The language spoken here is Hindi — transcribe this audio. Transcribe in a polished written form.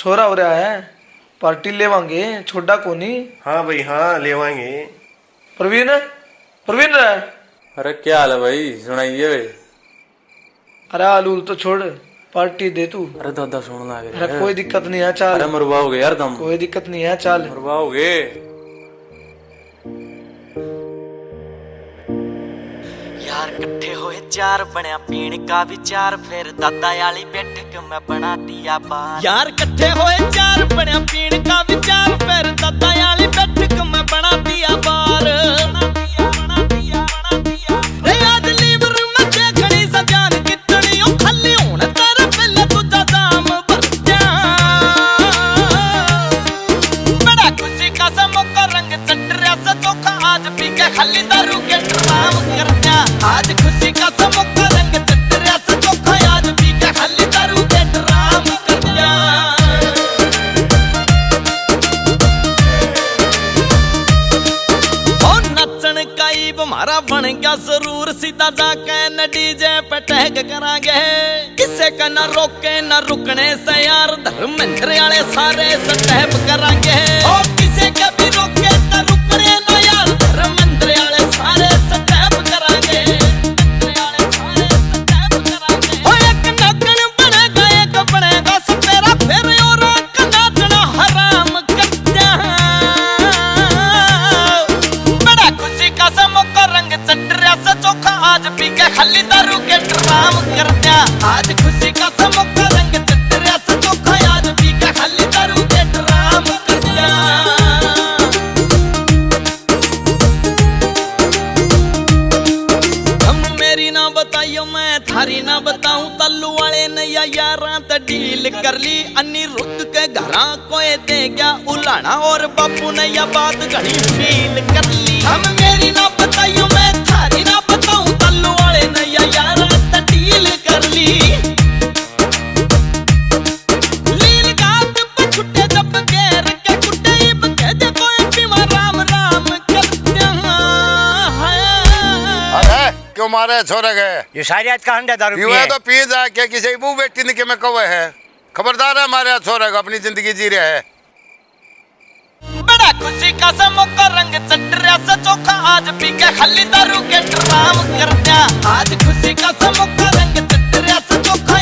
छोरा हो रहा है, पार्टी लेवांगे, छोड़ा कोनी। हाँ भाई हाँ लेवांगे। प्रवीण प्रवीण रहा। अरे क्या हाल है भाई, सुनाइए भाई। अरे आलूल तो छोड़, पार्टी दे तू। अरे दादा सुन लगे। अरे कोई दिक्कत नहीं है, चाल। अरे मरवाओगे यार तुम। कोई दिक्कत नहीं है, चाल। मरवाओगे। यार कट्ठे होए चार बनया पीण का विचार, फिर दादा वाली बैठक में बना दिया बार। यार कट्ठे होए चार बनया पीण का विचार, फिर दादा वाली बैठक में बना दिया बार। आज खुशी का समोका रंग चटरिया से चोखा, आज पी के खाली दारू के ड्राम कर दिया। ओ नचन का ईब हमारा बन गया जरूर, सीधा जाके न डीजे पे टहक करांगे। किसे का न रोके न रुकने से यार, धर्मेंद्र वाले सारे स्टेप करांगे। ओ किसे का भी रोके न रुकने न यार, धर्मेंद्र वाले सारे स्टेप करांगे। आज पी के खाली दारू के ड्राम कर दिया। आज खुशी का समोका रंग चटरिया से चोखा, आज पी के खाली दारू के ड्राम कर दिया। हम मेरी ना बताइयो मैं थारी ना बताऊं, तल्लू वाले ने यारा त डील कर ली। अनिरुद्ध के घरा कोई दे गया उलाना, और बापू ने यह बात घड़ी फील कर ली। हम मेरी ना बताइयो मैं थारी ना बताऊं, तल्लू वाले ने यारा त डील कर ली। लील घाट पे छुट्टे जब घेर के कुट्टे, इब कह दे कोई पीवा राम राम करते हैं। अरे क्यों मारे छोरे गए? ये सारी आज का हंडा दारू पीवे तो पी जा के किसी मुंह बेटी ने के मैं कवे है। खबरदार है हमारे छोरे का, अपनी जिंदगी जी रहे है। बड़ा खुशी का समोका रंग चटरिया से चोखा, आज पी के खाली दारू के ड्राम कर दिया। आज खुशी का समोका रंग चटरिया से चोखा।